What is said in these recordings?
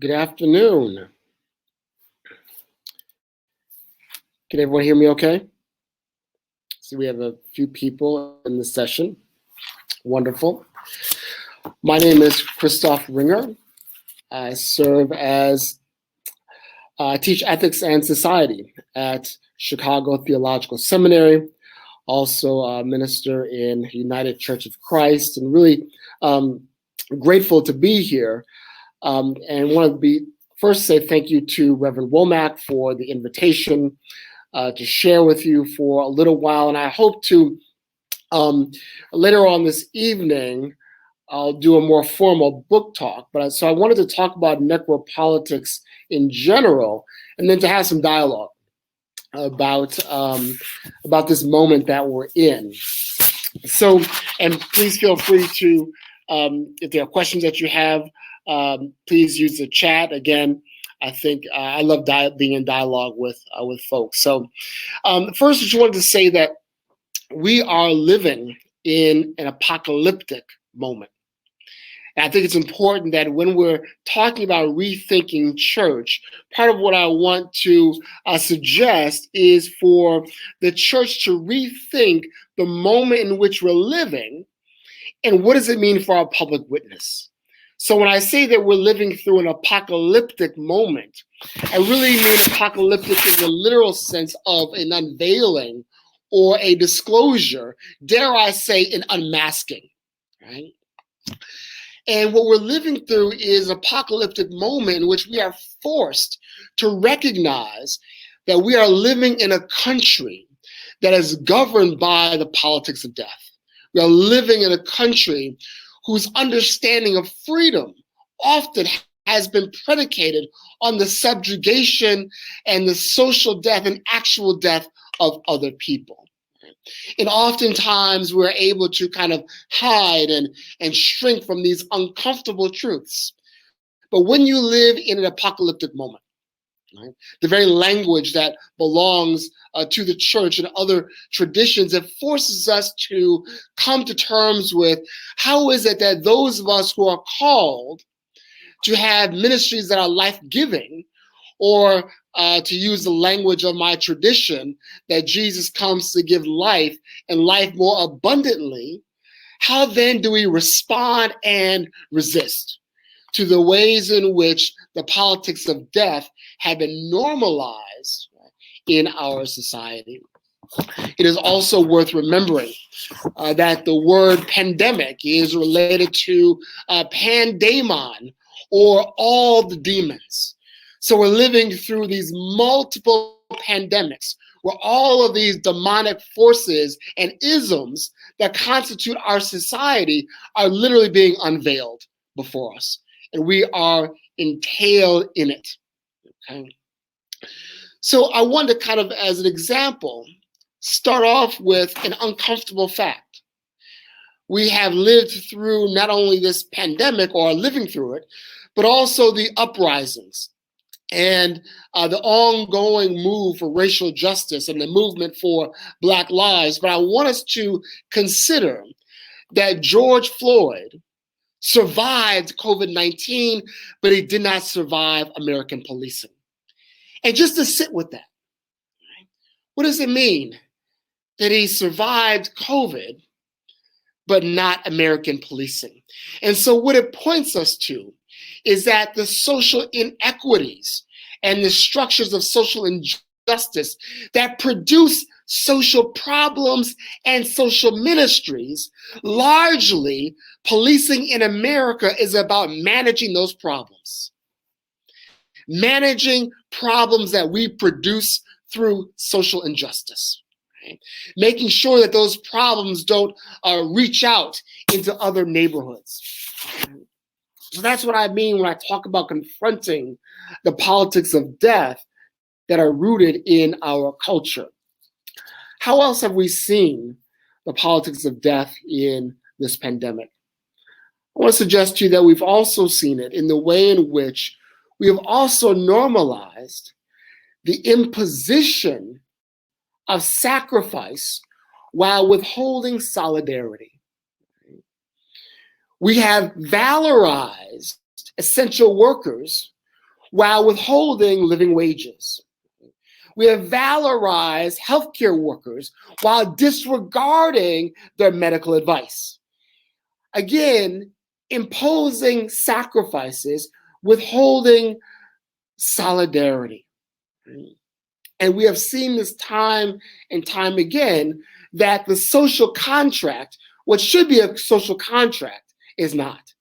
Good afternoon. Can everyone hear me okay? So we have a few people in the session. Wonderful. My name is Christophe Ringer. I serve as, I teach ethics and society at Chicago Theological Seminary, also a minister in United Church of Christ, and really grateful to be here. And want to first say thank you to Reverend Womack for the invitation to share with you for a little while. And I hope to, later on this evening, I'll do a more formal book talk. So I wanted to talk about necropolitics in general, and then to have some dialogue about this moment that we're in. So, and please feel free to, if there are questions that you have, please use the chat. Again, I think I love being in dialogue with folks. So first, I just wanted to say that we are living in an apocalyptic moment. And I think it's important that when we're talking about rethinking church, part of what I want to suggest is for the church to rethink the moment in which we're living and what does it mean for our public witness. So when I say that we're living through an apocalyptic moment, I really mean apocalyptic in the literal sense of an unveiling or a disclosure, dare I say an unmasking, right? And what we're living through is an apocalyptic moment in which we are forced to recognize that we are living in a country that is governed by the politics of death. We are living in a country whose understanding of freedom often has been predicated on the subjugation and the social death and actual death of other people. And oftentimes we're able to kind of hide and shrink from these uncomfortable truths. But when you live in an apocalyptic moment, right, the very language that belongs to the church and other traditions, it forces us to come to terms with how is it that those of us who are called to have ministries that are life-giving, or to use the language of my tradition, that Jesus comes to give life and life more abundantly, how then do we respond and resist to the ways in which the politics of death have been normalized in our society? It is also worth remembering that the word pandemic is related to pandemon, or all the demons. So we're living through these multiple pandemics where all of these demonic forces and isms that constitute our society are literally being unveiled before us. And we are entailed in it. Okay? So I want to kind of, as an example, start off with an uncomfortable fact. We have lived through not only this pandemic or are living through it, but also the uprisings and the ongoing move for racial justice and the movement for Black lives. But I want us to consider that George Floyd survived COVID-19, but he did not survive American policing. And just to sit with that, right? What does it mean that he survived COVID, but not American policing? And so what it points us to is that the social inequities and the structures of social injustice that produce social problems and social ministries, largely policing in America is about managing those problems. Managing problems that we produce through social injustice. Right? Making sure that those problems don't reach out into other neighborhoods. So that's what I mean when I talk about confronting the politics of death that are rooted in our culture. How else have we seen the politics of death in this pandemic? I want to suggest to you that we've also seen it in the way in which we have also normalized the imposition of sacrifice while withholding solidarity. We have valorized essential workers while withholding living wages. We have valorized healthcare workers while disregarding their medical advice. Again, imposing sacrifices, withholding solidarity. And we have seen this time and time again that the social contract, what should be a social contract, is not.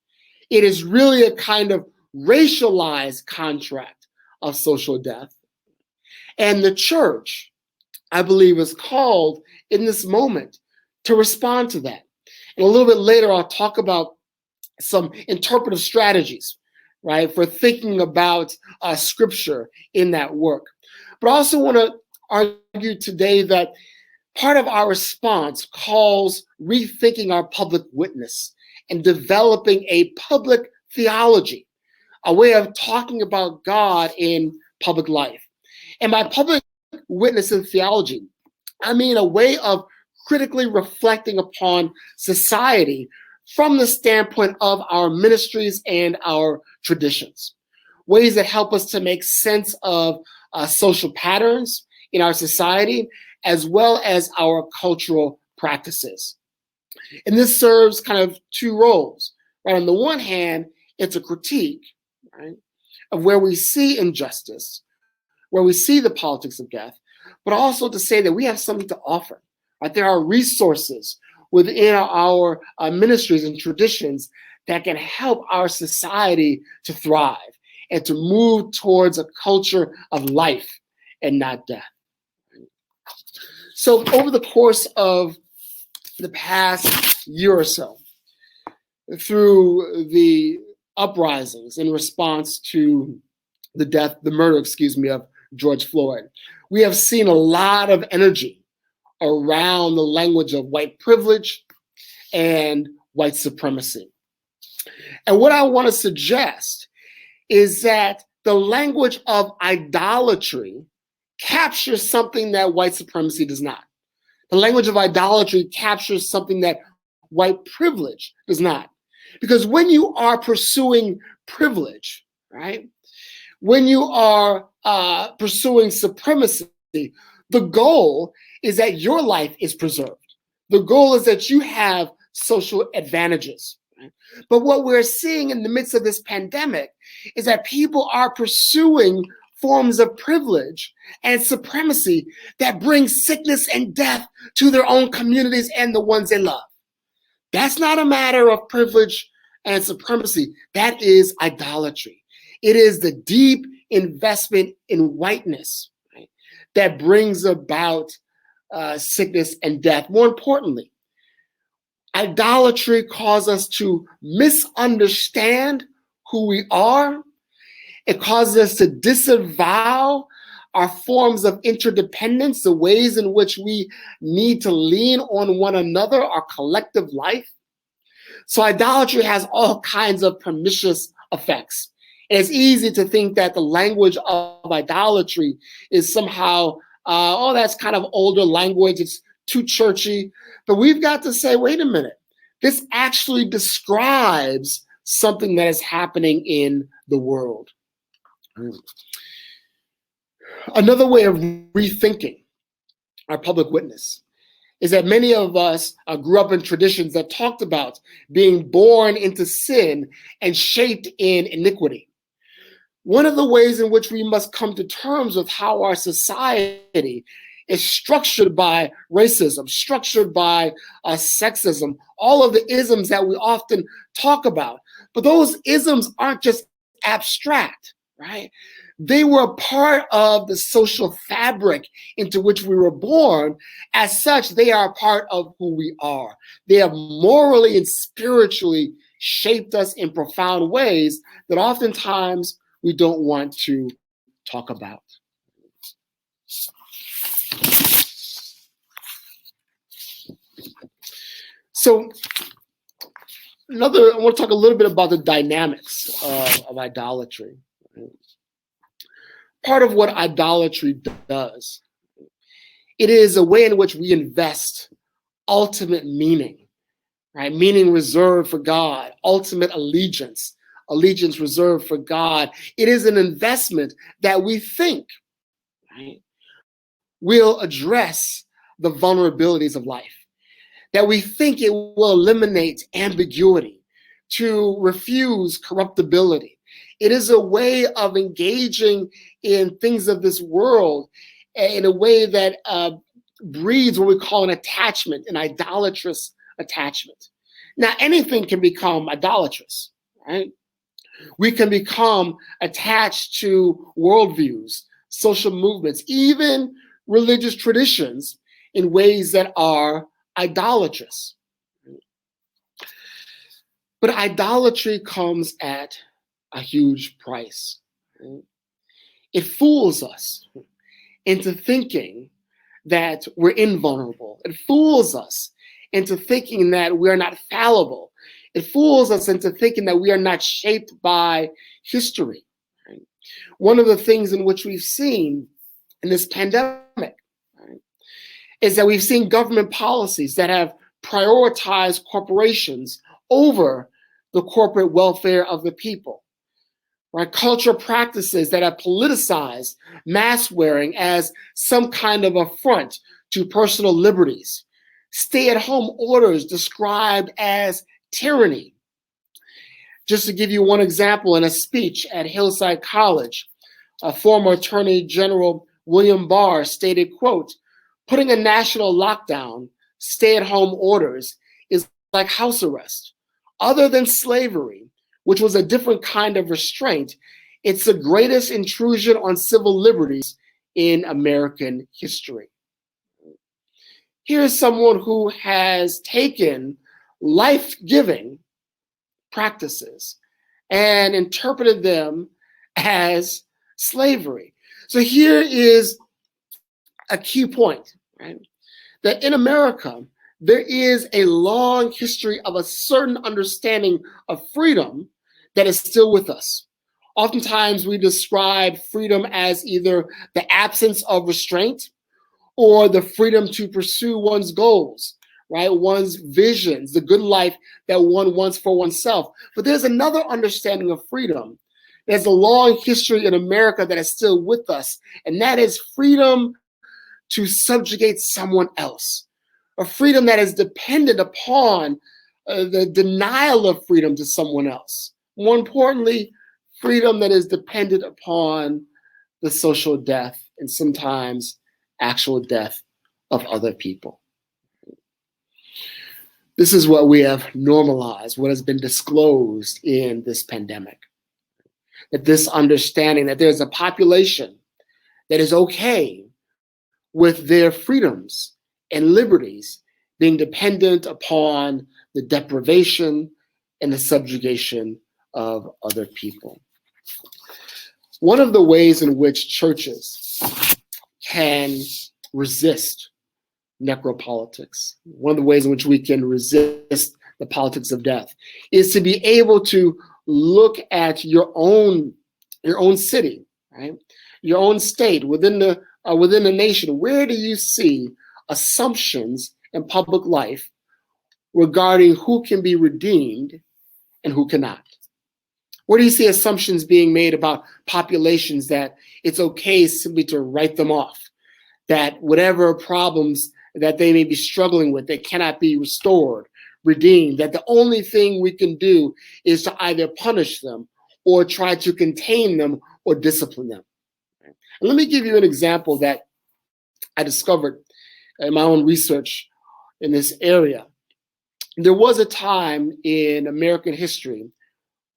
It is really a kind of racialized contract of social death. And the church, I believe, is called in this moment to respond to that. And a little bit later, I'll talk about some interpretive strategies, right, for thinking about scripture in that work. But I also want to argue today that part of our response calls rethinking our public witness and developing a public theology, a way of talking about God in public life. And by public witness and theology, I mean a way of critically reflecting upon society from the standpoint of our ministries and our traditions, ways that help us to make sense of social patterns in our society, as well as our cultural practices. And this serves kind of two roles, right? On the one hand, it's a critique, right, of where we see injustice, where we see the politics of death, but also to say that we have something to offer, right? There are resources within our ministries and traditions that can help our society to thrive and to move towards a culture of life and not death. So over the course of the past year or so, through the uprisings in response to the murder of George Floyd, we have seen a lot of energy around the language of white privilege and white supremacy. And what I want to suggest is that the language of idolatry captures something that white supremacy does not. The language of idolatry captures something that white privilege does not. Because when you are pursuing privilege, right, when you are pursuing supremacy, the goal is that your life is preserved. The goal is that you have social advantages. Right? But what we're seeing in the midst of this pandemic is that people are pursuing forms of privilege and supremacy that bring sickness and death to their own communities and the ones they love. That's not a matter of privilege and supremacy. That is idolatry. It is the deep investment in whiteness, right, that brings about sickness and death. More importantly, idolatry causes us to misunderstand who we are. It causes us to disavow our forms of interdependence, the ways in which we need to lean on one another, our collective life. So idolatry has all kinds of pernicious effects. And it's easy to think that the language of idolatry is somehow, that's kind of older language, it's too churchy. But we've got to say, wait a minute, this actually describes something that is happening in the world. Another way of rethinking our public witness is that many of us grew up in traditions that talked about being born into sin and shaped in iniquity. One of the ways in which we must come to terms with how our society is structured by racism, structured by sexism, all of the isms that we often talk about. But those isms aren't just abstract, right? They were a part of the social fabric into which we were born. As such, they are a part of who we are. They have morally and spiritually shaped us in profound ways that oftentimes we don't want to talk about. So I want to talk a little bit about the dynamics of idolatry. Part of what idolatry does, it is a way in which we invest ultimate meaning, right? Meaning reserved for God, ultimate allegiance, allegiance reserved for God. It is an investment that we think, right, will address the vulnerabilities of life, that we think it will eliminate ambiguity, to refuse corruptibility. It is a way of engaging in things of this world in a way that breeds what we call an attachment, an idolatrous attachment. Now, anything can become idolatrous, right? We can become attached to worldviews, social movements, even religious traditions in ways that are idolatrous. But idolatry comes at a huge price. It fools us into thinking that we're invulnerable. It fools us into thinking that we are not fallible. It fools us into thinking that we are not shaped by history. One of the things in which we've seen in this pandemic is that we've seen government policies that have prioritized corporations over the corporate welfare of the people. Right? Cultural practices that have politicized mask wearing as some kind of affront to personal liberties. Stay-at-home orders described as tyranny. Just to give you one example, in a speech at Hillside College, a former Attorney General William Barr stated, quote, "Putting a national lockdown, stay-at-home orders is like house arrest. Other than slavery, which was a different kind of restraint, it's the greatest intrusion on civil liberties in American history." Here's someone who has taken life-giving practices and interpreted them as slavery. So here is a key point, right? That in America, there is a long history of a certain understanding of freedom that is still with us. Oftentimes, we describe freedom as either the absence of restraint or the freedom to pursue one's goals, right? One's visions, the good life that one wants for oneself. But there's another understanding of freedom. There's a long history in America that is still with us, and that is freedom to subjugate someone else. A freedom that is dependent upon the denial of freedom to someone else. More importantly, freedom that is dependent upon the social death and sometimes actual death of other people. This is what we have normalized, what has been disclosed in this pandemic. That this understanding that there's a population that is okay with their freedoms and liberties being dependent upon the deprivation and the subjugation of other people. One of the ways in which churches can resist necropolitics, one of the ways in which we can resist the politics of death, is to be able to look at your own city, right? Your own state, within the nation. Where do you see assumptions in public life regarding who can be redeemed and who cannot? Where do you see assumptions being made about populations that it's okay simply to write them off, that whatever problems that they may be struggling with, they cannot be restored, redeemed, that the only thing we can do is to either punish them or try to contain them or discipline them? And let me give you an example that I discovered in my own research in this area. There was a time in American history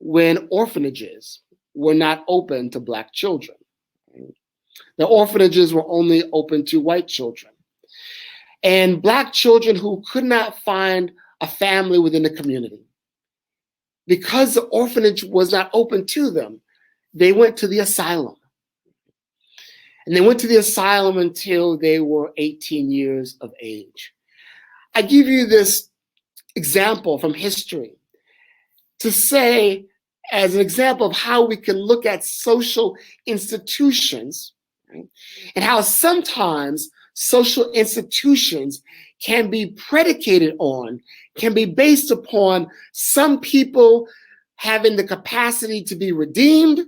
when orphanages were not open to Black children. The orphanages were only open to white children. And Black children who could not find a family within the community, because the orphanage was not open to them, they went to the asylum. And they went to the asylum until they were 18 years of age. I give you this example from history to say, as an example of how we can look at social institutions, right, and how sometimes social institutions can be predicated on, can be based upon some people having the capacity to be redeemed,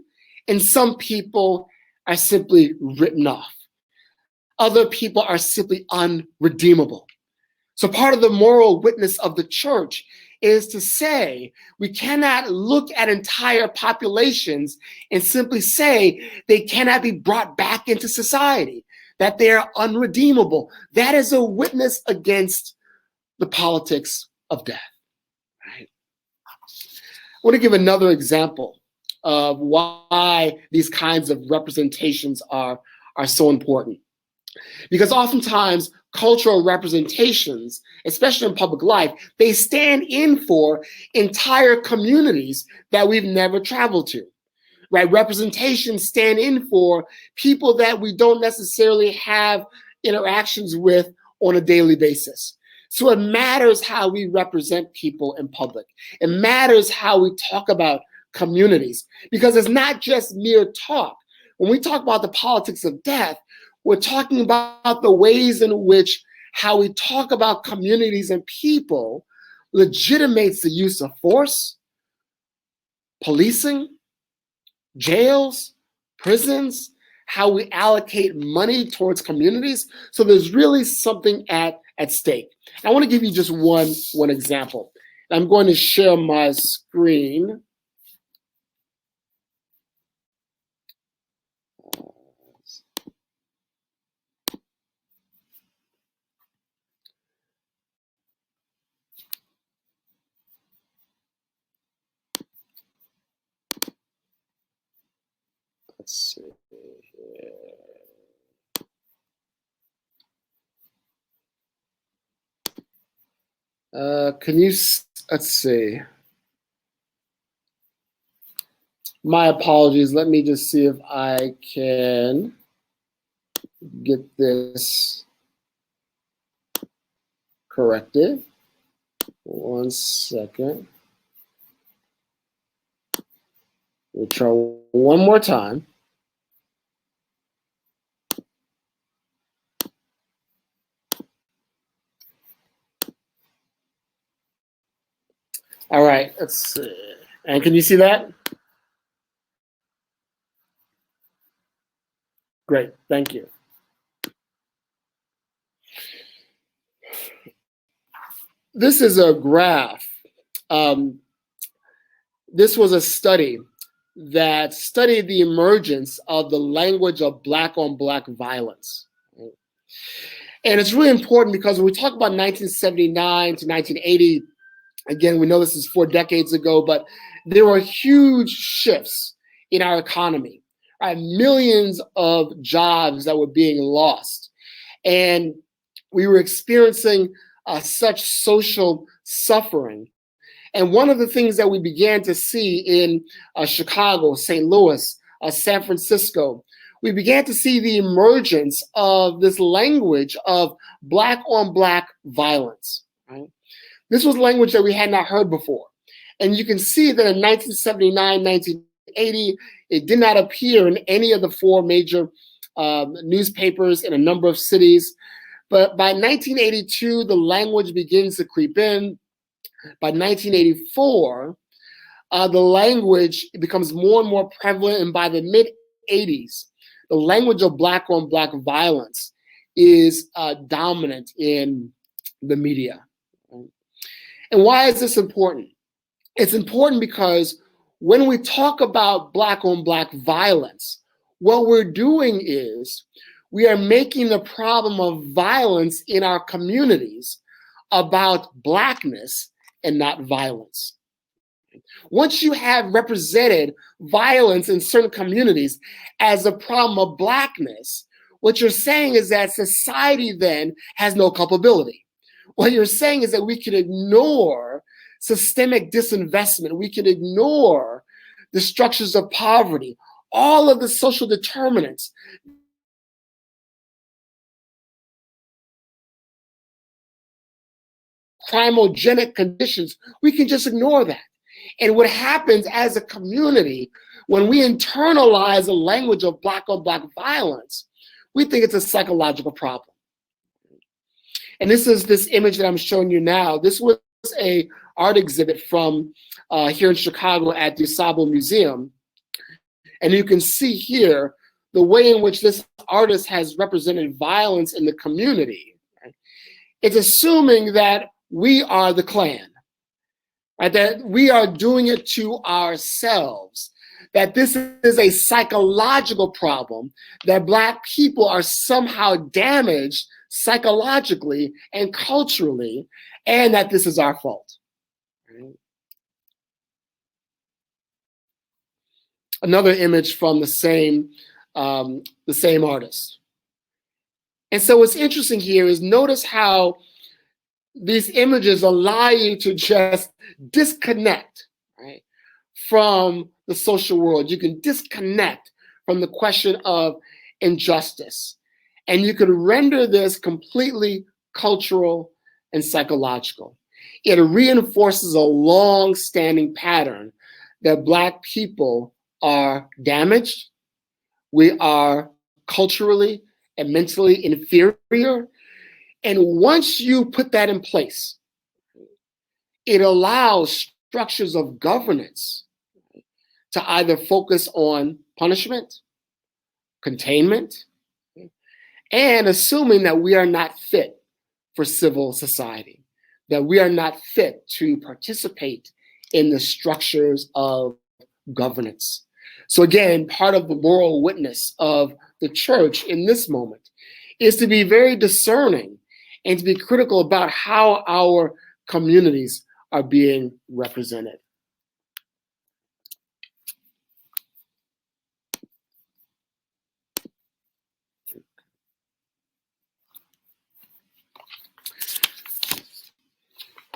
and some people are simply written off. Other people are simply unredeemable. So part of the moral witness of the church is to say we cannot look at entire populations and simply say they cannot be brought back into society, that they are unredeemable. That is a witness against the politics of death. Right? I want to give another example of why these kinds of representations are so important. Because oftentimes cultural representations, especially in public life, they stand in for entire communities that we've never traveled to, right? Representations stand in for people that we don't necessarily have interactions with on a daily basis. So it matters how we represent people in public. It matters how we talk about communities, because it's not just mere talk. When we talk about the politics of death, we're talking about the ways in which how we talk about communities and people legitimates the use of force, policing, jails, prisons, how we allocate money towards communities. So there's really something at stake. I want to give you just one example. I'm going to share my screen. Let's see here. Let's see. My apologies. Let me just see if I can get this corrected. 1 second. We'll try one more time. All right, let's see. And can you see that? Great, thank you. This is a graph. This was a study that studied the emergence of the language of Black on Black violence. And it's really important because when we talk about 1979 to 1980, again, we know this is 4 decades ago, but there were huge shifts in our economy, right? Millions of jobs that were being lost. And we were experiencing such social suffering. And one of the things that we began to see in Chicago, St. Louis, San Francisco, we began to see the emergence of this language of Black on Black violence, right? This was language that we had not heard before. And you can see that in 1979, 1980, it did not appear in any of the 4 major newspapers in a number of cities. But by 1982, the language begins to creep in. By 1984, the language becomes more and more prevalent. And by the mid-80s, the language of Black on Black violence is dominant in the media. And why is this important? It's important because when we talk about Black on Black violence, what we're doing is we are making the problem of violence in our communities about Blackness and not violence. Once you have represented violence in certain communities as a problem of Blackness, what you're saying is that society then has no culpability. What you're saying is that we can ignore systemic disinvestment. We can ignore the structures of poverty, all of the social determinants. Crimogenic conditions, we can just ignore that. And what happens as a community, when we internalize the language of Black on Black violence, we think it's a psychological problem. And this is this image that I'm showing you now. This was a art exhibit from here in Chicago at the Sabo Museum. And you can see here the way in which this artist has represented violence in the community. Right? It's assuming that we are the Klan, right? That we are doing it to ourselves, that this is a psychological problem, that Black people are somehow damaged psychologically and culturally, and that this is our fault. Right? Another image from the same artist. And so what's interesting here is notice how these images allow you to just disconnect, right, from the social world. You can disconnect from the question of injustice. And you can render this completely cultural and psychological. It reinforces a long-standing pattern that Black people are damaged, we are culturally and mentally inferior. And once you put that in place, it allows structures of governance to either focus on punishment, containment, and assuming that we are not fit for civil society, that we are not fit to participate in the structures of governance. So again, part of the moral witness of the church in this moment is to be very discerning and to be critical about how our communities are being represented.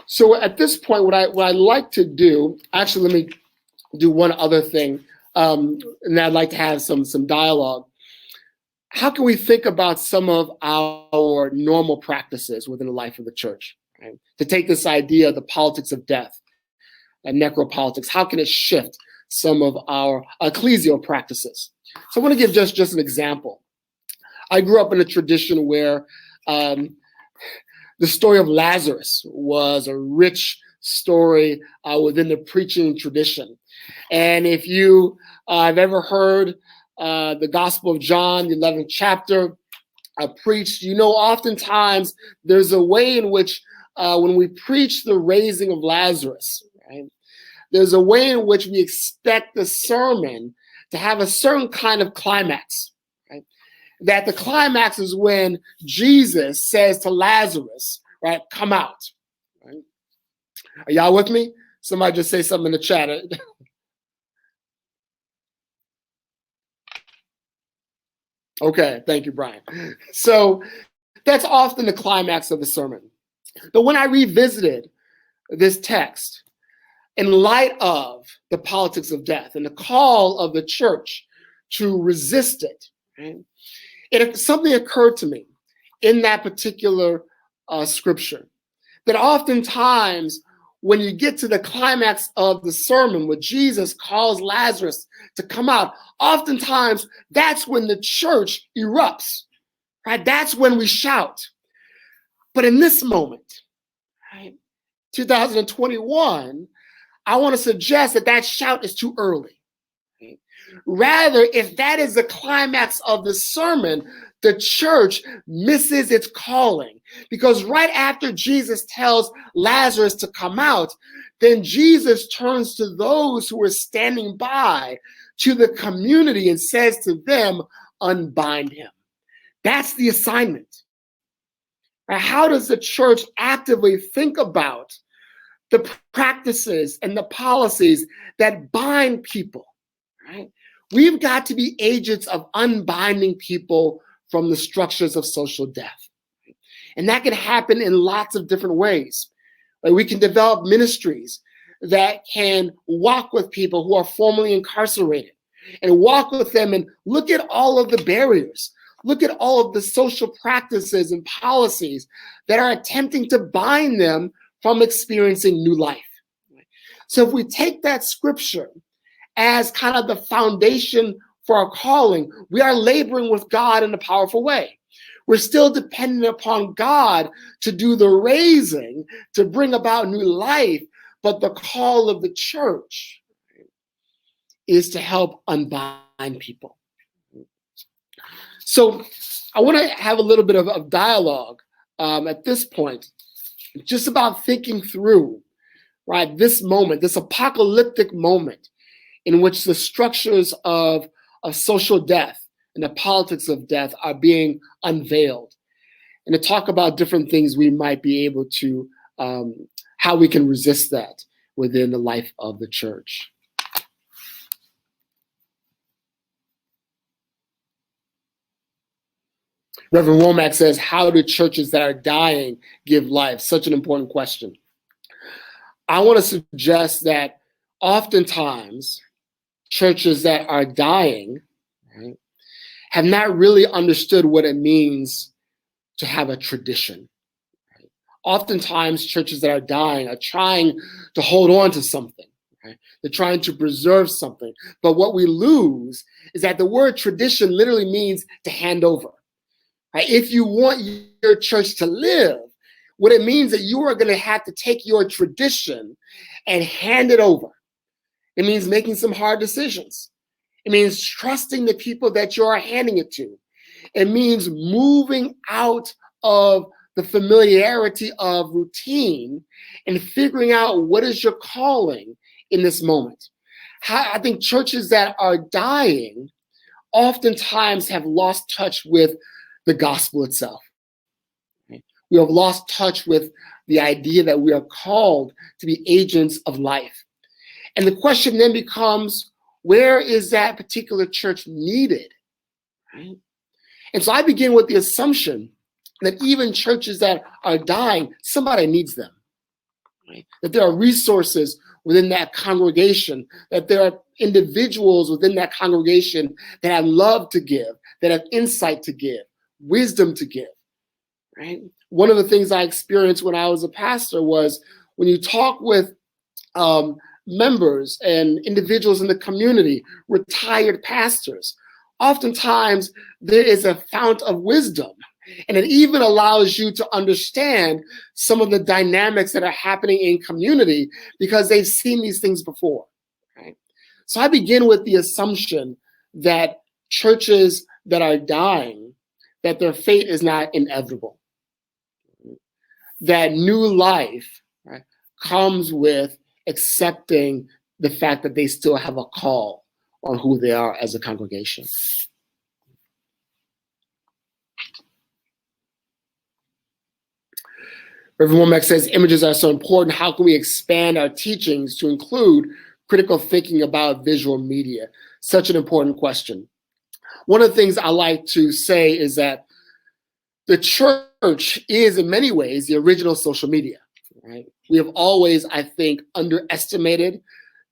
So at this point, what I'd like to do, actually, let me do one other thing, and I'd like to have some dialogue. How can we think about some of our normal practices within the life of the church? Right? To take this idea of the politics of death and necropolitics, how can it shift some of our ecclesial practices? So I want to give just an example. I grew up in a tradition where the story of Lazarus was a rich story within the preaching tradition. And if you have ever heard the Gospel of John, the 11th chapter, preached, you know, oftentimes there's a way in which when we preach the raising of Lazarus, right, there's a way in which we expect the sermon to have a certain kind of climax, right? That the climax is when Jesus says to Lazarus, right, come out. Right? Are y'all with me? Somebody just say something in the chat. Okay, thank you, Brian. So that's often the climax of the sermon. But when I revisited this text, in light of the politics of death and the call of the church to resist it, right, something occurred to me in that particular scripture, that oftentimes when you get to the climax of the sermon, where Jesus calls Lazarus to come out, oftentimes that's when the church erupts, right? That's when we shout. But in this moment, right, 2021, I want to suggest that shout is too early. Right? Rather, if that is the climax of the sermon, the church misses its calling. Because right after Jesus tells Lazarus to come out, then Jesus turns to those who are standing by, to the community, and says to them, unbind him. That's the assignment. How does the church actively think about the practices and the policies that bind people? Right? We've got to be agents of unbinding people from the structures of social death. And that can happen in lots of different ways. Like we can develop ministries that can walk with people who are formerly incarcerated and walk with them and look at all of the barriers, look at all of the social practices and policies that are attempting to bind them from experiencing new life. So if we take that scripture as kind of the foundation for our calling, we are laboring with God in a powerful way. We're still dependent upon God to do the raising, to bring about new life. But the call of the church is to help unbind people. So I want to have a little bit of dialogue at this point, just about thinking through, right, this moment, this apocalyptic moment in which the structures of social death and the politics of death are being unveiled, and to talk about different things we might be able to, how we can resist that within the life of the church. Reverend Womack says, how do churches that are dying give life? Such an important question. I want to suggest that oftentimes churches that are dying, right, have not really understood what it means to have a tradition. Right? Oftentimes churches that are dying are trying to hold on to something. Right? They're trying to preserve something. But what we lose is that the word tradition literally means to hand over. Right? If you want your church to live, what it means that you are going to have to take your tradition and hand it over. It means making some hard decisions. It means trusting the people that you are handing it to. It means moving out of the familiarity of routine and figuring out what is your calling in this moment. I think churches that are dying oftentimes have lost touch with the gospel itself. We have lost touch with the idea that we are called to be agents of life. And the question then becomes, where is that particular church needed? Right? And so I begin with the assumption that even churches that are dying, somebody needs them. Right? That there are resources within that congregation, that there are individuals within that congregation that have love to give, that have insight to give, wisdom to give. Right? One of the things I experienced when I was a pastor was when you talk with members and individuals in the community, retired pastors, oftentimes there is a fount of wisdom, and it even allows you to understand some of the dynamics that are happening in community because they've seen these things before. Right? So I begin with the assumption that churches that are dying, that their fate is not inevitable. That new life, right, comes with accepting the fact that they still have a call on who they are as a congregation. Reverend Womack says, images are so important. How can we expand our teachings to include critical thinking about visual media? Such an important question. One of the things I like to say is that the church is, in many ways, the original social media. Right? We have always, I think, underestimated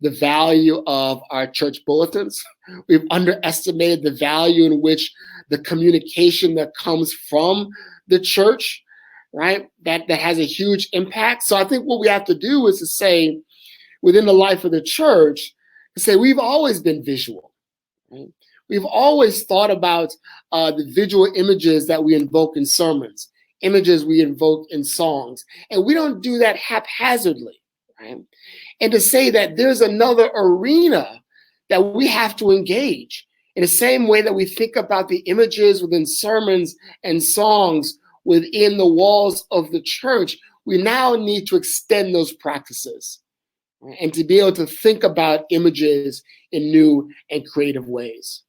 the value of our church bulletins. We've underestimated the value in which the communication that comes from the church, right, that has a huge impact. So I think what we have to do is to say, within the life of the church, to say we've always been visual. Right? We've always thought about the visual images that we invoke in sermons, images we invoke in songs, and we don't do that haphazardly, right? And to say that there's another arena that we have to engage in the same way that we think about the images within sermons and songs within the walls of the church, we now need to extend those practices, right? And to be able to think about images in new and creative ways.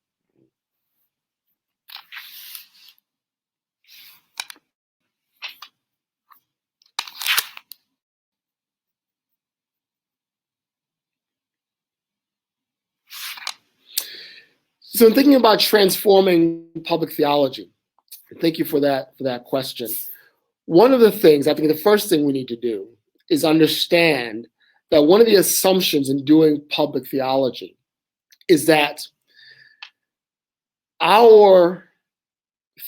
So in thinking about transforming public theology, thank you for that question. One of the things, I think the first thing we need to do is understand that one of the assumptions in doing public theology is that our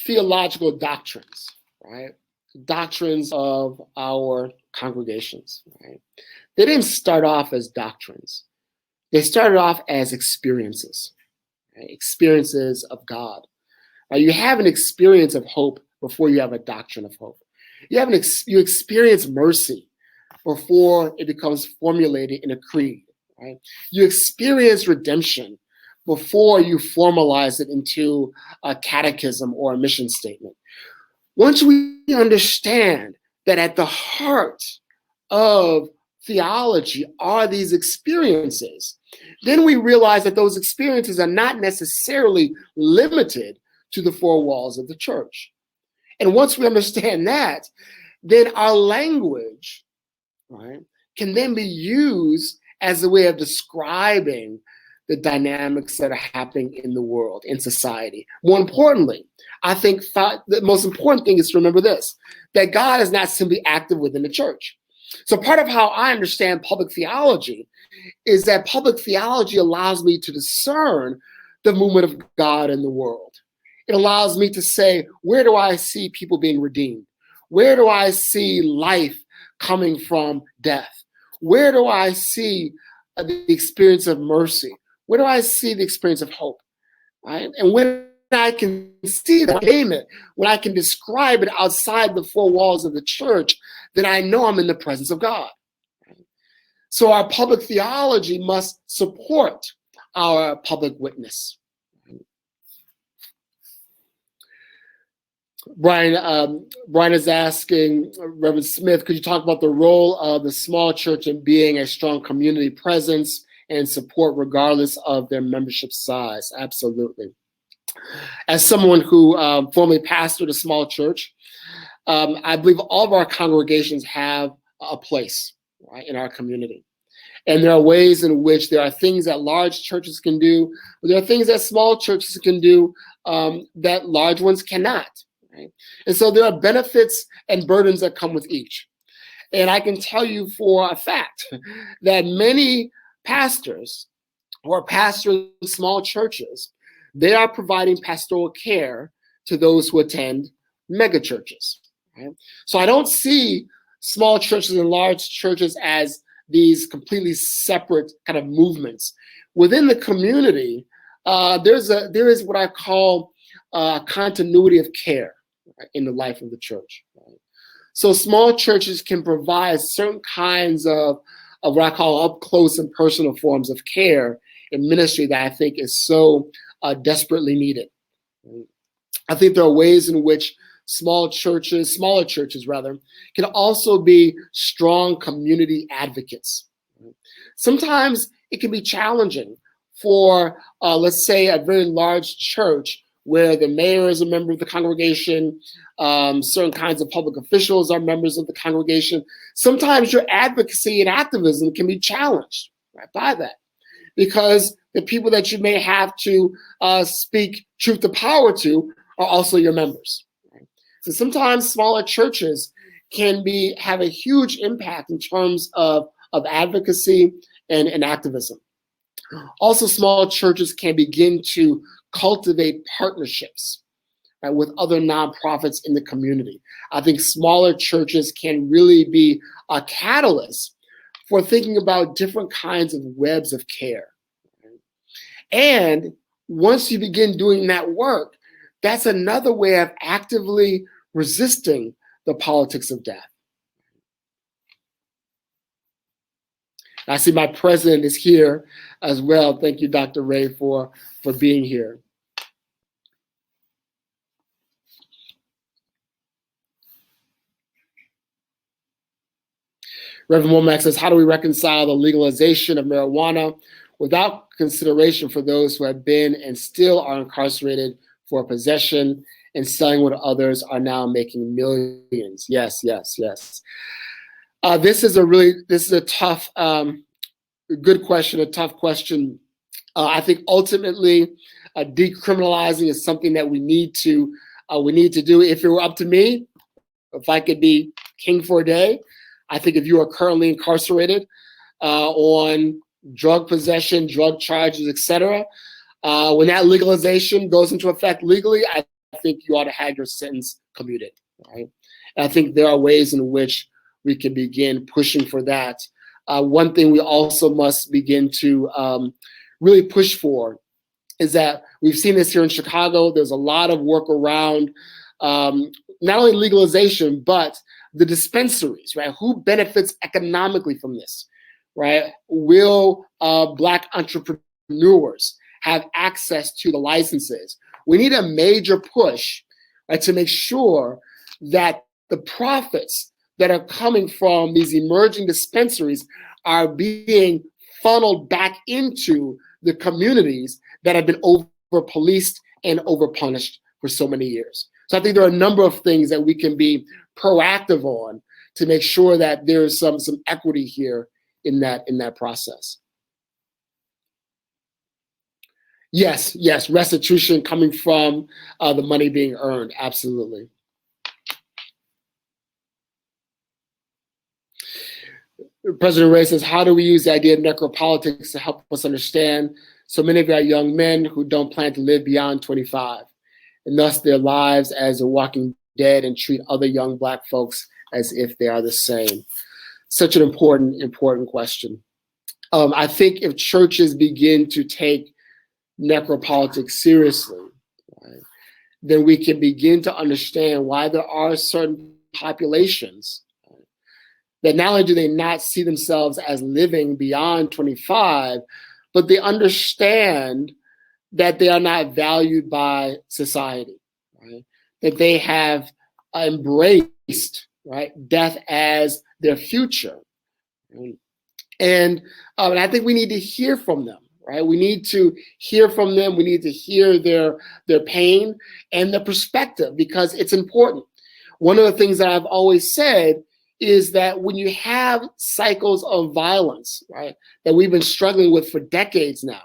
theological doctrines, right, doctrines of our congregations, right, they didn't start off as doctrines. They started off as experiences. Experiences of God. You have an experience of hope before you have a doctrine of hope. You experience mercy before it becomes formulated in a creed, right? You experience redemption before you formalize it into a catechism or a mission statement. Once we understand that at the heart of theology are these experiences, then we realize that those experiences are not necessarily limited to the four walls of the church. And once we understand that, then our language, right, can then be used as a way of describing the dynamics that are happening in the world, in society. More importantly, I think the most important thing is to remember this, that God is not simply active within the church. So part of how I understand public theology is that public theology allows me to discern the movement of God in the world. It allows me to say, where do I see people being redeemed? Where do I see life coming from death? Where do I see the experience of mercy? Where do I see the experience of hope? Right? And when I can see that, name it, when I can describe it outside the four walls of the church, then I know I'm in the presence of God. So our public theology must support our public witness. Brian is asking, Reverend Smith, could you talk about the role of the small church in being a strong community presence and support regardless of their membership size? Absolutely. As someone who formerly pastored a small church, I believe all of our congregations have a place, right, in our community. And there are ways in which there are things that large churches can do, but there are things that small churches can do that large ones cannot. Right? And so there are benefits and burdens that come with each. And I can tell you for a fact that many pastors who are pastoring small churches, they are providing pastoral care to those who attend mega churches. Right? So I don't see small churches and large churches as these completely separate kind of movements. Within the community, there is what I call continuity of care, right, in the life of the church. Right? So small churches can provide certain kinds of what I call up close and personal forms of care in ministry that I think is so desperately needed. Right? I think there are ways in which smaller churches can also be strong community advocates. Sometimes it can be challenging for, let's say, a very large church where the mayor is a member of the congregation, certain kinds of public officials are members of the congregation. Sometimes your advocacy and activism can be challenged, right, by that, because the people that you may have to speak truth to power to are also your members. So sometimes smaller churches can have a huge impact in terms of advocacy and activism. Also, small churches can begin to cultivate partnerships, right, with other nonprofits in the community. I think smaller churches can really be a catalyst for thinking about different kinds of webs of care. And once you begin doing that work, that's another way of actively resisting the politics of death. I see my president is here as well. Thank you, Dr. Ray, for being here. Reverend Womack says, how do we reconcile the legalization of marijuana without consideration for those who have been and still are incarcerated for possession and selling what others are now making millions? Yes. This is a tough, good question, a tough question. I think ultimately decriminalizing is something that we need to do. If it were up to me, if I could be king for a day, I think if you are currently incarcerated on drug possession, drug charges, etc., when that legalization goes into effect legally, I think you ought to have your sentence commuted. Right? And I think there are ways in which we can begin pushing for that. One thing we also must begin to really push for is that we've seen this here in Chicago. There's a lot of work around not only legalization, but the dispensaries, right? Who benefits economically from this, right? Will Black entrepreneurs have access to the licenses? We need a major push, right, to make sure that the profits that are coming from these emerging dispensaries are being funneled back into the communities that have been over-policed and over-punished for so many years. So I think there are a number of things that we can be proactive on to make sure that there's some equity here in that process. Yes, restitution coming from the money being earned, absolutely. President Ray says, how do we use the idea of necropolitics to help us understand so many of our young men who don't plan to live beyond 25, and thus their lives as a walking dead, and treat other young Black folks as if they are the same? Such an important question. I think if churches begin to take necropolitics seriously, right, then we can begin to understand why there are certain populations that not only do they not see themselves as living beyond 25, but they understand that they are not valued by society, right? That they have embraced, right, death as their future. Right? And I think we need to hear from them, right? We need to hear from them. We need to hear their pain and their perspective, because it's important. One of the things that I've always said is that when you have cycles of violence, right, that we've been struggling with for decades now,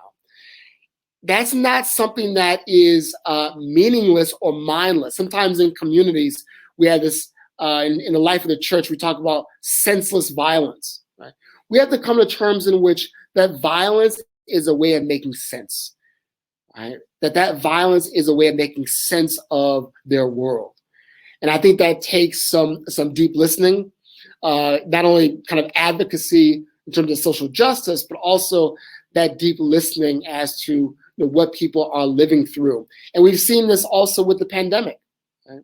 that's not something that is meaningless or mindless. Sometimes in communities, we have this, in the life of the church, we talk about senseless violence, right? We have to come to terms in which that violence is a way of making sense, right? That violence is a way of making sense of their world. And I think that takes some deep listening, not only kind of advocacy in terms of social justice, but also that deep listening as to what people are living through. And we've seen this also with the pandemic. Right?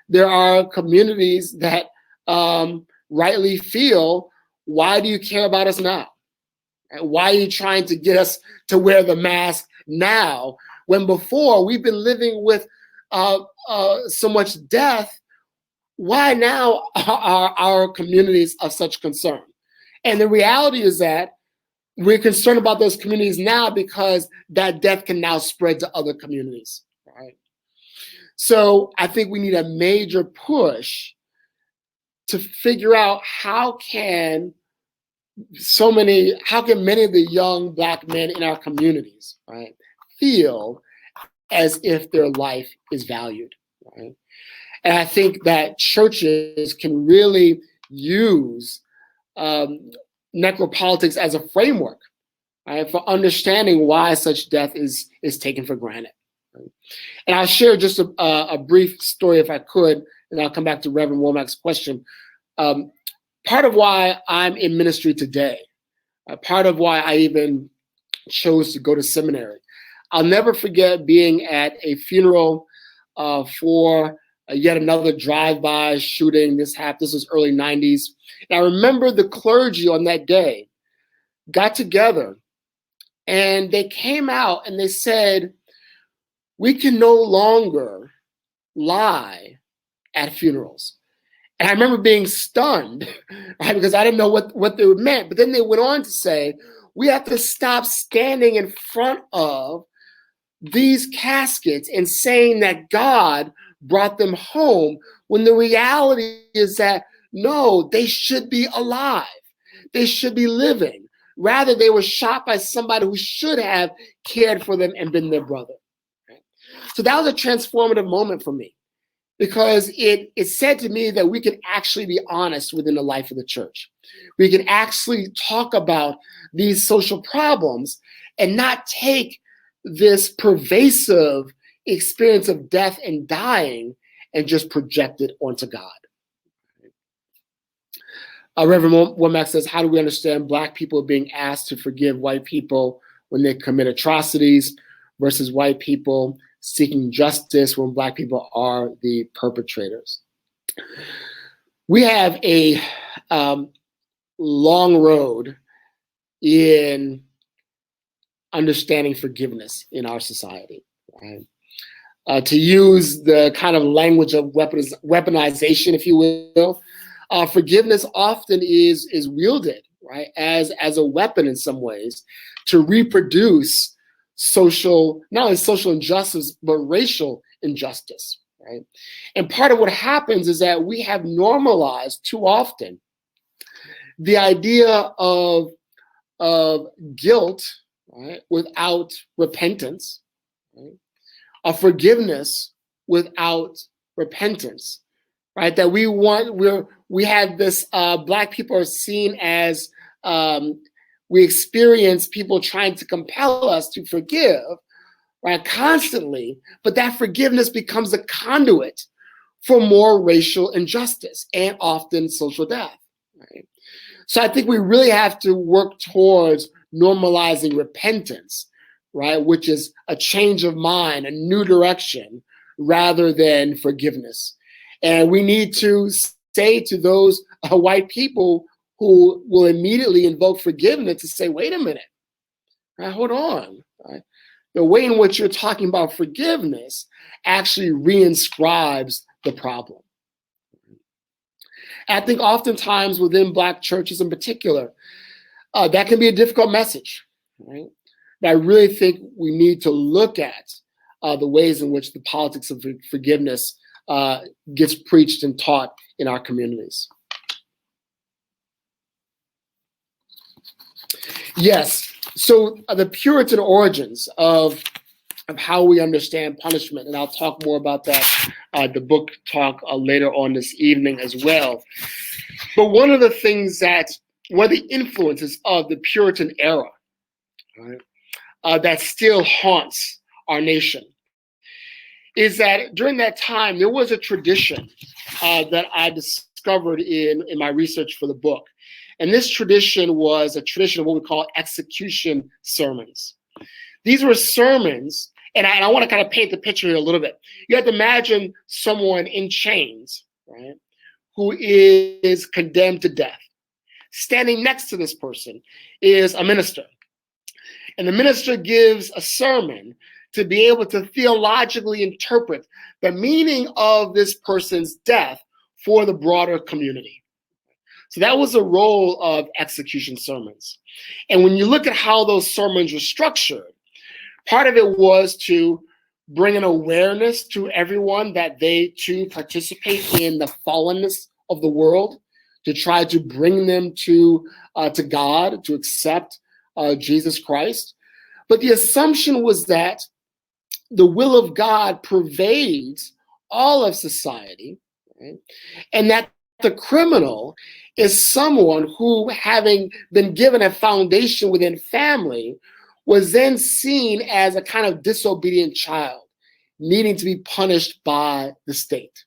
There are communities that rightly feel, why do you care about us now? Right? Why are you trying to get us to wear the mask now, when before we've been living with so much death? Why now are our communities of such concern? And the reality is that we're concerned about those communities now because that death can now spread to other communities, right? So I think we need a major push to figure out how can many of the young Black men in our communities, right, feel as if their life is valued, right? And I think that churches can really use necropolitics as a framework, right, for understanding why such death is taken for granted. Right? And I'll share just a brief story, if I could, and I'll come back to Reverend Womack's question. Part of why I'm in ministry today, part of why I even chose to go to seminary, I'll never forget being at a funeral for yet another drive-by shooting. This was early 90s. And I remember the clergy on that day got together and they came out and they said, we can no longer lie at funerals. And I remember being stunned, right, because I didn't know what they meant. But then they went on to say, we have to stop standing in front of these caskets and saying that God brought them home, when the reality is that, no, they should be alive. They should be living. Rather, they were shot by somebody who should have cared for them and been their brother. Right? So that was a transformative moment for me, because it said to me that we can actually be honest within the life of the church. We can actually talk about these social problems and not take this pervasive experience of death and dying and just project it onto God. Reverend Womack says, how do we understand Black people being asked to forgive white people when they commit atrocities versus white people seeking justice when Black people are the perpetrators. We have a long road in understanding forgiveness in our society. Right? To use the kind of language of weaponization, if you will, forgiveness often is wielded, right, as a weapon in some ways to reproduce not only social injustice, but racial injustice, right? And part of what happens is that we have normalized too often the idea of guilt, right, without repentance, right? Of forgiveness without repentance, right? That we have this, Black people are seen as, we experience people trying to compel us to forgive, right, constantly, but that forgiveness becomes a conduit for more racial injustice and often social death, right? So I think we really have to work towards normalizing repentance, right, which is a change of mind, a new direction, rather than forgiveness. And we need to say to those white people who will immediately invoke forgiveness to say, wait a minute, right, hold on. Right? The way in which you're talking about forgiveness actually reinscribes the problem. I think oftentimes within Black churches in particular, that can be a difficult message, right? But I really think we need to look at the ways in which the politics of forgiveness gets preached and taught in our communities. Yes, so the Puritan origins of how we understand punishment, and I'll talk more about that, the book talk later on this evening as well. But one of the influences of the Puritan era, right, that still haunts our nation, is that during that time, there was a tradition that I discovered in my research for the book. And this tradition was a tradition of what we call execution sermons. These were sermons, and I want to kind of paint the picture here a little bit. You have to imagine someone in chains, right, who is condemned to death. Standing next to this person is a minister. And the minister gives a sermon to be able to theologically interpret the meaning of this person's death for the broader community. So that was the role of execution sermons. And when you look at how those sermons were structured, part of it was to bring an awareness to everyone that they too participate in the fallenness of the world, to try to bring them to God, to accept Jesus Christ. But the assumption was that the will of God pervades all of society, right? And that the criminal is someone who, having been given a foundation within family, was then seen as a kind of disobedient child, needing to be punished by the state.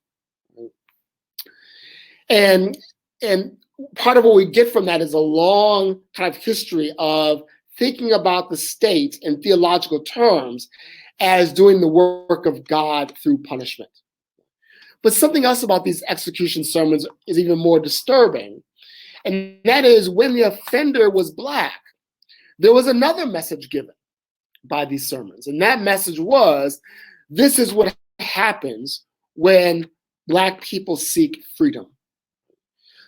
And part of what we get from that is a long kind of history of thinking about the state in theological terms as doing the work of God through punishment. But something else about these execution sermons is even more disturbing. And that is, when the offender was Black, there was another message given by these sermons. And that message was, this is what happens when Black people seek freedom.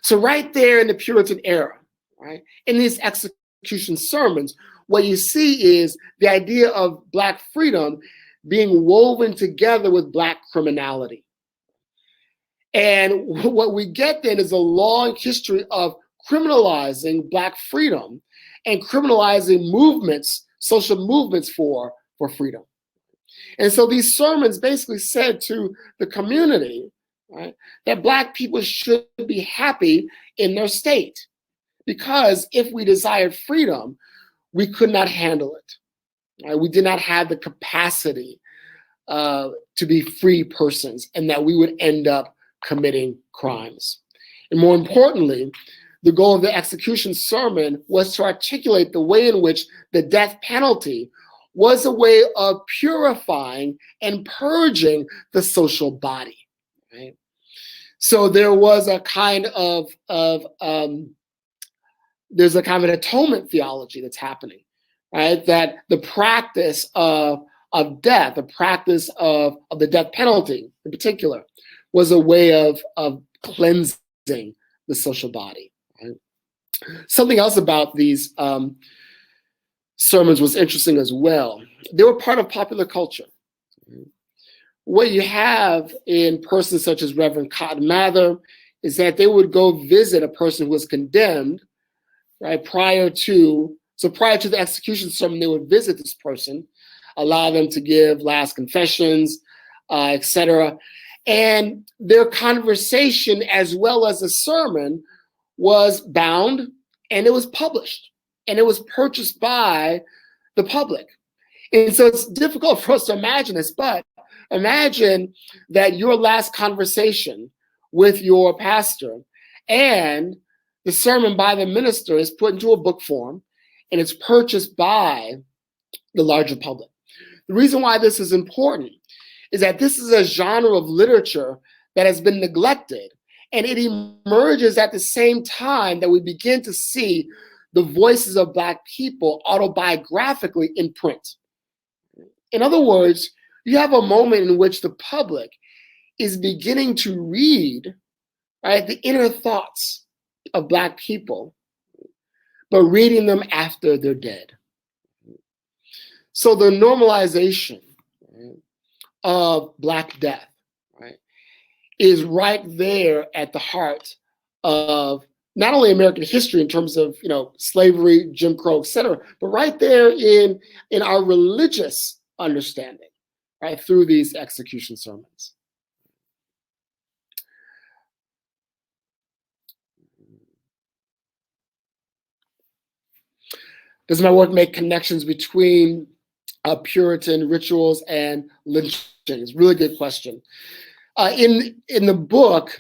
So right there in the Puritan era, right, in these execution sermons, what you see is the idea of Black freedom being woven together with Black criminality. And what we get then is a long history of criminalizing Black freedom and criminalizing movements, social movements for freedom. And so these sermons basically said to the community, right, that Black people should be happy in their state, because if we desired freedom, we could not handle it. Right? We did not have the capacity to be free persons, and that we would end up committing crimes. And more importantly, the goal of the execution sermon was to articulate the way in which the death penalty was a way of purifying and purging the social body. Right? So there was a kind of there's a kind of an atonement theology that's happening, right? That the practice of death, the practice of the death penalty in particular, was a way of cleansing the social body. Right? Something else about these sermons was interesting as well. They were part of popular culture. What you have in persons such as Reverend Cotton Mather is that they would go visit a person who was condemned, right? Prior to the execution sermon, they would visit this person, allow them to give last confessions, etc. And their conversation, as well as the sermon, was bound and it was published and it was purchased by the public. And so it's difficult for us to imagine this, but imagine that your last conversation with your pastor and the sermon by the minister is put into a book form and it's purchased by the larger public. The reason why this is important is that this is a genre of literature that has been neglected, and it emerges at the same time that we begin to see the voices of Black people autobiographically in print. In other words, you have a moment in which the public is beginning to read, right, the inner thoughts of Black people, but reading them after they're dead. So the normalization, right, of Black death, right, is right there at the heart of not only American history in terms of, slavery, Jim Crow, et cetera, but right there in our religious understanding, right, through these execution sermons. Does my work make connections between Puritan rituals and lynching? It's a really good question. In the book,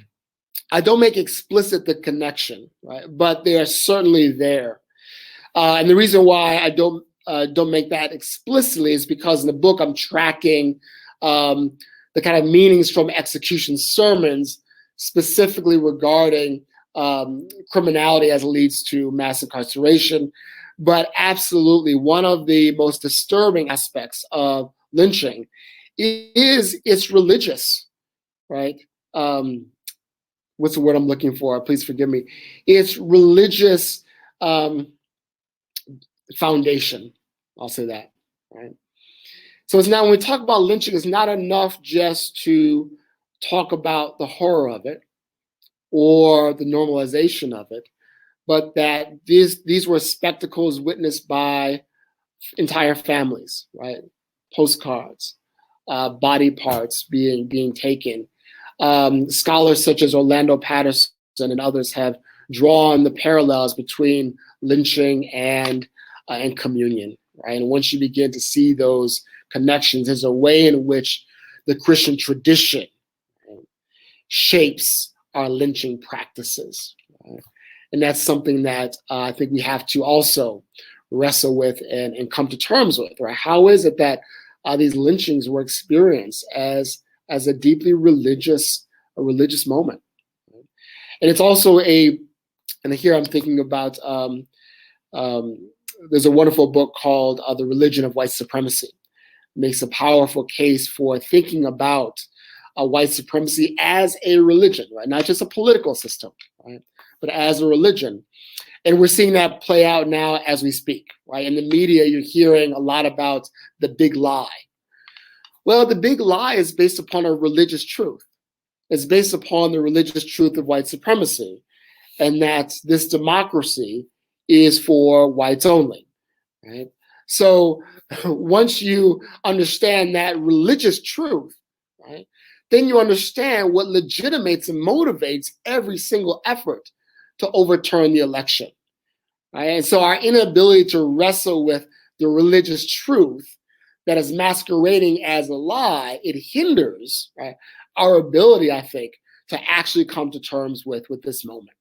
I don't make explicit the connection, right? But they are certainly there. And the reason why I don't make that explicitly is because in the book I'm tracking the kind of meanings from execution sermons, specifically regarding criminality as it leads to mass incarceration. But absolutely, one of the most disturbing aspects of lynching is it's religious, right? What's the word I'm looking for? Please forgive me. It's religious foundation. I'll say that, right? So it's now when we talk about lynching, it's not enough just to talk about the horror of it or the normalization of it, but that these were spectacles witnessed by entire families, right? Postcards, body parts being taken. Scholars such as Orlando Patterson and others have drawn the parallels between lynching and communion, right? And once you begin to see those connections, there's a way in which the Christian tradition, right, shapes our lynching practices. Right? And that's something that I think we have to also wrestle with and come to terms with, right? How is it that these lynchings were experienced as a deeply religious moment? Right? And it's also and here I'm thinking about, there's a wonderful book called The Religion of White Supremacy. It makes a powerful case for thinking about white supremacy as a religion, right? Not just a political system, right? But as a religion. And we're seeing that play out now as we speak, right? In the media, you're hearing a lot about the big lie. Well, the big lie is based upon a religious truth. It's based upon the religious truth of white supremacy, and that this democracy is for whites only, right? So once you understand that religious truth, right, then you understand what legitimates and motivates every single effort to overturn the election, right? And so our inability to wrestle with the religious truth that is masquerading as a lie, it hinders, right, our ability, I think, to actually come to terms with this moment.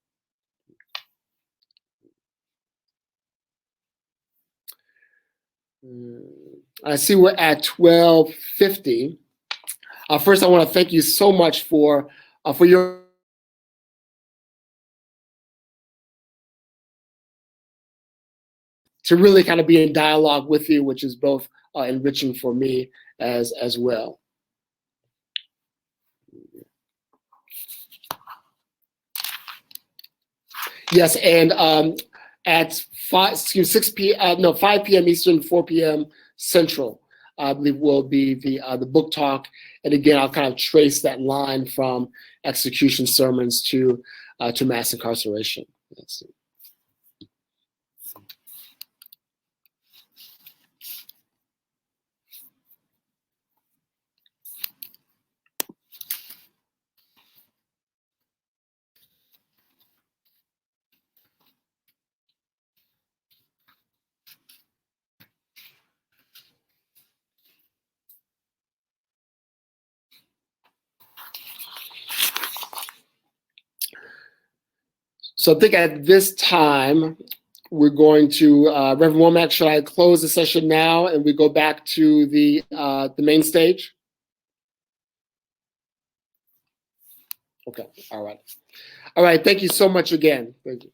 I see we're at 12:50. First, I want to thank you so much for your to really kind of be in dialogue with you, which is both enriching for me as well. Yes, and at 5 p.m. Eastern, 4 p.m. Central, I believe will be the book talk. And again, I'll kind of trace that line from execution sermons to mass incarceration. Let's see. So I think at this time, we're going to, Reverend Womack, should I close the session now and we go back to the main stage? Okay, all right. All right, thank you so much again. Thank you.